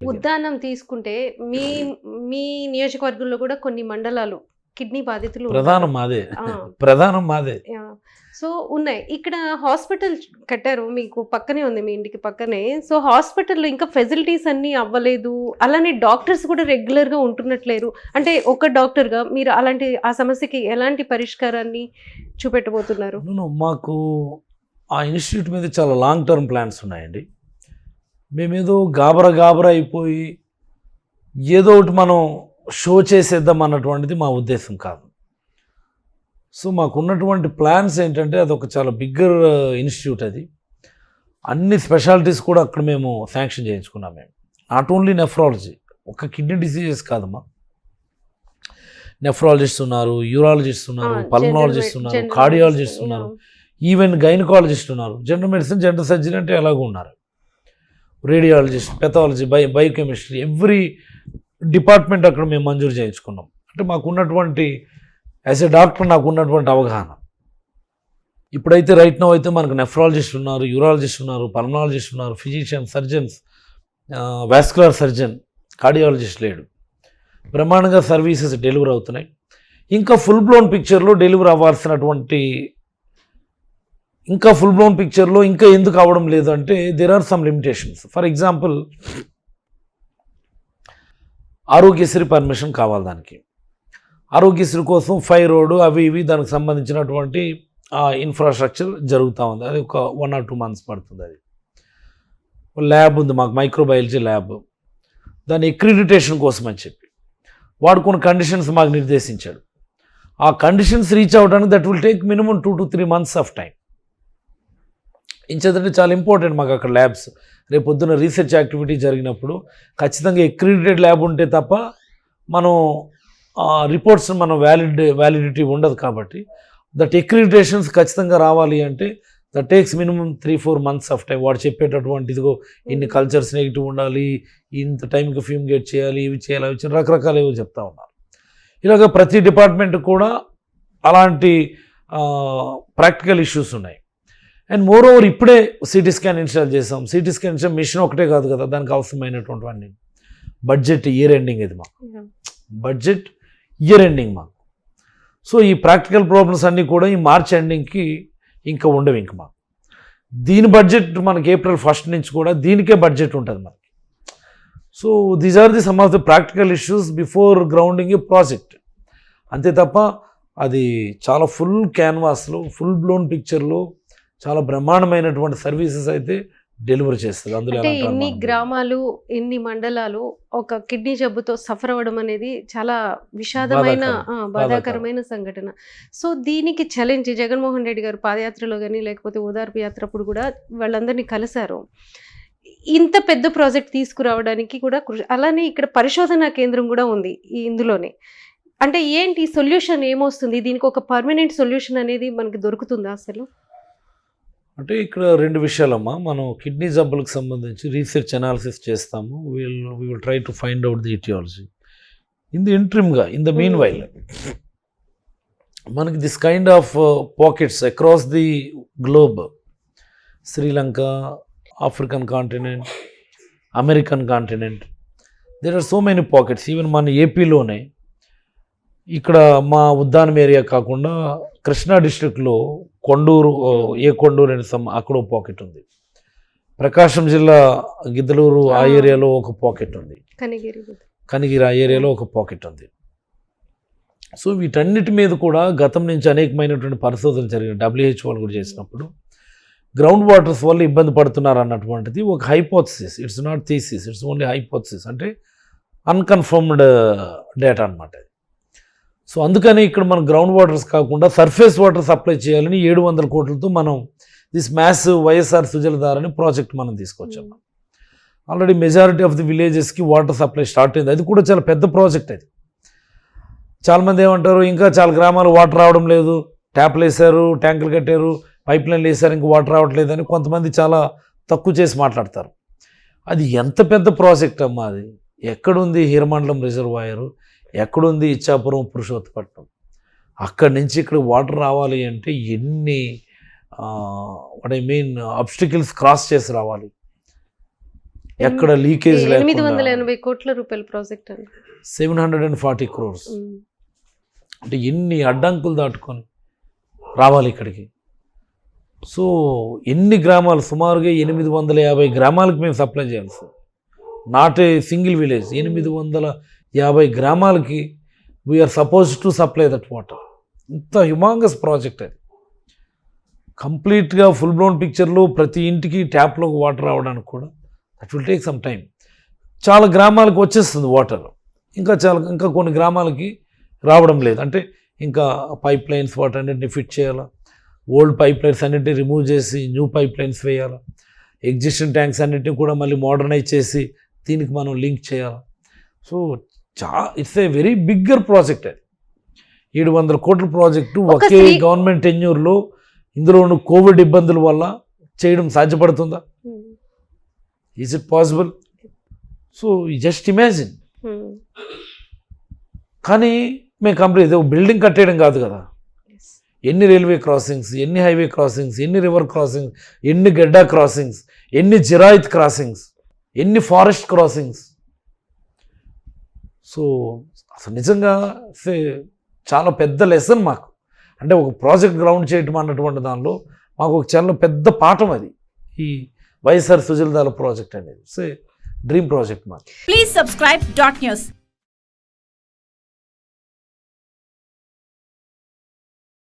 జరిగింది. ఉద్దానం తీసుకుంటే మీ మీ నియోజకవర్గంలో కూడా కొన్ని మండలాలు కిడ్నీ బాధితులు ఉంటారు. ప్రధానం మాదే. ఆ, ప్రధానం మాదే. యా. సో ఉన్నాయి ఇక్కడ హాస్పిటల్ కట్టారు మీకు పక్కనే ఉంది మీ ఇంటికి పక్కనే. సో హాస్పిటల్లో ఇంకా ఫెసిలిటీస్ అన్నీ అవ్వలేదు, అలానే డాక్టర్స్ కూడా రెగ్యులర్గా ఉంటున్నట్లేరు. అంటే ఒక డాక్టర్గా మీరు అలాంటి ఆ సమస్యకి ఎలాంటి పరిష్కారాన్ని చూపెట్టబోతున్నారు? మాకు ఆ ఇన్స్టిట్యూట్ మీద చాలా లాంగ్ టర్మ్ ప్లాన్స్ ఉన్నాయండి. మేమేదో గాబరా అయిపోయి ఏదో ఒకటి మనం షో చేసేద్దాం అన్నటువంటిది మా ఉద్దేశం కాదు. సో మాకున్నటువంటి ప్లాన్స్ ఏంటంటే అదొక చాలా బిగ్గర్ ఇన్స్టిట్యూట్. అది అన్ని స్పెషాలిటీస్ కూడా అక్కడ మేము శాంక్షన్ చేయించుకున్నాం. మేము నాట్ ఓన్లీ నెఫ్రాలజీ, ఒక కిడ్నీ డిసీజెస్ కాదమ్మా, నెఫ్రాలజిస్ట్ ఉన్నారు, యూరాలజిస్ట్ ఉన్నారు, పల్మనాలజిస్ట్ ఉన్నారు, కార్డియాలజిస్ట్ ఉన్నారు, ఈవెన్ గైనకాలజిస్ట్ ఉన్నారు, జనరల్ మెడిసిన్, జనరల్ సర్జరీ అంటే ఎలాగో ఉన్నారు, radiologist, pathology, biochemistry, every department అక్కడ మేము మంజూరు చేయించుకున్నాం. అంటే మాకున్నటువంటి యాజ్ ఎ డాక్టర్ నాకు ఉన్నటువంటి అవగాహన. ఇప్పుడైతే రైట్ నౌ అయితే మనకు నెఫ్రాలజిస్ట్ ఉన్నారు, యూరాలజిస్ట్ ఉన్నారు, పల్మనాలజిస్ట్ ఉన్నారు, physician, surgeons, vascular surgeon, cardiologist లేడు. బ్రహ్మాండంగా సర్వీసెస్ డెలివరీ అవుతున్నాయి. ఇంకా ఫుల్ బ్లోన్ పిక్చర్లో డెలివరీ అవ్వాల్సినటువంటి ఇంకా ఎందుకు అవ్వడం లేదు అంటే there are some limitations. For example Aarogyasri permission కావాలి. దానికి ఆరోగ్యశ్రీ కోసం 5 రోడ్ అవి ఇవి దానికి సంబంధించినటువంటి ఇన్ఫ్రాస్ట్రక్చర్ జరుగుతూ ఉంది. అది ఒక 1 or 2 months పడుతుంది. అది ల్యాబ్ ఉంది మాకు, మైక్రోబయాలజీ ల్యాబ్. దాని అక్రిడిటేషన్ కోసం అని చెప్పి వాడు కొన్ని కండిషన్స్ మాకు నిర్దేశించాడు. ఆ కండిషన్స్ రీచ్ అవ్వడానికి that will take minimum 2 to 3 months of time. ఇంచేదంటే చాలా ఇంపార్టెంట్ మాకు అక్కడ ల్యాబ్స్. రేపు పొద్దున్న రీసెర్చ్ యాక్టివిటీ జరిగినప్పుడు ఖచ్చితంగా అక్రిడిటెడ్ ల్యాబ్ ఉంటే తప్ప మనం రిపోర్ట్స్ మనం వ్యాలిడిటీ ఉండదు. కాబట్టి దట్ అక్రిడిటేషన్స్ ఖచ్చితంగా రావాలి అంటే that takes minimum 3-4 months of time. వాడు చెప్పేటటువంటి ఇదిగో ఇన్ని కల్చర్స్ నెగిటివ్ ఉండాలి, ఇంత టైంకి ఫ్యూమిగేట్ చేయాలి, ఇవి చేయాలి, అవి చేయాలి, రకరకాలు ఏవో చెప్తా ఉన్నారు. ఇలాగ ప్రతి డిపార్ట్మెంట్ కూడా అలాంటి ప్రాక్టికల్ ఇష్యూస్ ఉన్నాయి. అండ్ మోర్ ఓవర్ ఇప్పుడే సిటీ స్కాన్ ఇన్స్టాల్ చేసాం. సిటీ స్కాన్ ఇన్స్టాల్ మిషన్ ఒకటే కాదు కదా, దానికి అవసరమైనటువంటివన్నీ. బడ్జెట్ ఇయర్ ఎండింగ్, ఇది మాకు బడ్జెట్ ఇయర్ ఎండింగ్ మాకు. సో ఈ ప్రాక్టికల్ ప్రాబ్లమ్స్ అన్నీ కూడా ఈ మార్చ్ ఎండింగ్కి ఇంకా ఉండవు. ఇంక మాకు దీని బడ్జెట్ మనకి April 1st నుంచి కూడా దీనికే బడ్జెట్ ఉంటుంది మనకి. So these are the some of the practical issues before grounding a project. అంతే తప్ప అది చాలా ఫుల్ క్యాన్వాస్లో, ఫుల్ బ్లోన్ పిక్చర్లో చాలా బ్రహ్మాండమైనటువంటి సర్వీసెస్ అయితే డెలివరీ చేస్తుంది. అందులో అంటే ఇన్ని గ్రామాలు, ఇన్ని మండలాలు ఒక కిడ్నీ జబ్బుతో సఫర్ అవ్వడం అనేది చాలా విషాదమైన, బాధాకరమైన సంఘటన. సో దీనికి ఛాలెంజ్ జగన్మోహన్ రెడ్డి గారు పాదయాత్రలో కానీ లేకపోతే ఓదార్పు యాత్ర అప్పుడు కూడా వాళ్ళందరినీ కలిశారు. ఇంత పెద్ద ప్రాజెక్ట్ తీసుకురావడానికి కూడా అలానే ఇక్కడ పరిశోధనా కేంద్రం కూడా ఉంది ఇందులోనే. అంటే ఏంటి సొల్యూషన్ ఏమొస్తుంది దీనికి? ఒక పర్మనెంట్ సొల్యూషన్ అనేది మనకి దొరుకుతుందా అసలు? అంటే ఇక్కడ 2 విషయాలమ్మా. మనం కిడ్నీ జబ్బులకు సంబంధించి రీసెర్చ్ అనాలిసిస్ చేస్తాము. We will try to find out the etiology. In the mean while మనకి this kind of pockets across the globe, Sri Lanka, African continent, American continent, there are so many pockets. Even మన ఏపీలోనే ఇక్కడ మా Uddanam area కాకుండా కృష్ణా డిస్ట్రిక్ట్లో కొండూరు, కొండూరు అని అక్కడ ఒక పాకెట్ ఉంది. ప్రకాశం జిల్లా గిద్దలూరు ఆ ఏరియాలో ఒక పాకెట్ ఉంది. కనిగిరి ఆ ఏరియాలో ఒక పాకెట్ ఉంది. సో వీటన్నిటి మీద కూడా గతం నుంచి అనేకమైనటువంటి పరిశోధనలు జరిగినాయి. WHO వాళ్ళు కూడా చేసినప్పుడు గ్రౌండ్ వాటర్స్ వల్ల ఇబ్బంది పడుతున్నారు అన్నటువంటిది ఒక hypothesis. It's not thesis, it's only hypothesis. అంటే అన్కన్ఫర్మ్డ్ డేటా అనమాట. సో అందుకని ఇక్కడ మనం గ్రౌండ్ వాటర్స్ కాకుండా సర్ఫేస్ వాటర్ సప్లై చేయాలని 700 కోట్లతో మనం దిస్ మ్యాసివ్ వైఎస్ఆర్ సుజలధార అనే ప్రాజెక్ట్ మనం తీసుకొచ్చాము. ఆల్రెడీ మెజారిటీ ఆఫ్ ది విలేజెస్కి వాటర్ సప్లై స్టార్ట్ అయింది. అది కూడా చాలా పెద్ద ప్రాజెక్ట్. అది చాలామంది ఏమంటారు, ఇంకా చాలా గ్రామాలు వాటర్ రావడం లేదు, ట్యాప్లు వేశారు, ట్యాంకులు కట్టారు, పైప్ లైన్లు వేశారు, ఇంకా వాటర్ రావట్లేదు అని కొంతమంది చాలా తక్కువ చేసి మాట్లాడతారు. అది ఎంత పెద్ద ప్రాజెక్ట్ అమ్మా. అది ఎక్కడుంది? హీరమండలం రిజర్వాయరు ఎక్కడుంది? ఇచ్చాపురం, పురుషోత్తపట్నం. అక్కడి నుంచి ఇక్కడ వాటర్ రావాలి అంటే ఎన్ని what I mean obstacles cross చేసి రావాలి. ఎక్కడ లీకేజ్ 880 కోట్ల రూపాయల ప్రాజెక్ట్ అండి. 740 crores. అంటే ఎన్ని అడ్డంకులు దాటుకొని రావాలి ఇక్కడికి. సో ఎన్ని గ్రామాలు, సుమారుగా 850 గ్రామాలకు మేము సప్లై చేయాలి sir. Not a single village, 850 గ్రామాలకి we are supposed to supply that water. ఇంత హ్యుమాంగస్ ప్రాజెక్ట్ అది. కంప్లీట్గా ఫుల్ బ్లౌన్ పిక్చర్లో ప్రతి ఇంటికి ట్యాప్లోకి వాటర్ రావడానికి కూడా that will take some time. చాలా గ్రామాలకు వచ్చేస్తుంది వాటర్, ఇంకా కొన్ని గ్రామాలకి రావడం లేదు. అంటే ఇంకా పైప్ లైన్స్ వాటన్నిటిని ఫిట్ చేయాలా, ఓల్డ్ పైప్ లైన్స్ అన్నిటిని రిమూవ్ చేసి న్యూ పైప్ లైన్స్ వేయాలా, ఎగ్జిస్టింగ్ ట్యాంక్స్ అన్నిటిని కూడా మళ్ళీ మోడర్నైజ్ చేసి దీనికి మనం లింక్ చేయాలి. So it's a very bigger project అది. 700 కోట్ల ప్రాజెక్టు ఒకే గవర్నమెంట్ టెన్యూర్లో, ఇందులోనూ కోవిడ్ ఇబ్బందుల వల్ల చేయడం సాధ్యపడుతుందా? Is it possible? So just imagine. కానీ మేము కంప్లీట్ బిల్డింగ్ కట్టేయడం కాదు కదా. ఎన్ని రైల్వే క్రాసింగ్స్, ఎన్ని హైవే క్రాసింగ్స్, ఎన్ని రివర్ క్రాసింగ్స్, ఎన్ని గడ్డా క్రాసింగ్స్, ఎన్ని జిరాయిత్ క్రాసింగ్స్, ఎన్ని ఫారెస్ట్ క్రాసింగ్స్. సో అసలు నిజంగా చాలా పెద్ద లెసన్ మాకు. అంటే ఒక ప్రాజెక్ట్ గ్రౌండ్ చేయటం అన్నటువంటి దానిలో మాకు ఒక చాలా పెద్ద పాఠం అది, ఈ వైఎస్ఆర్ సుజలదాల ప్రాజెక్ట్ అనేది. డ్రీమ్ ప్రాజెక్ట్ మాకు. Please subscribe dot news.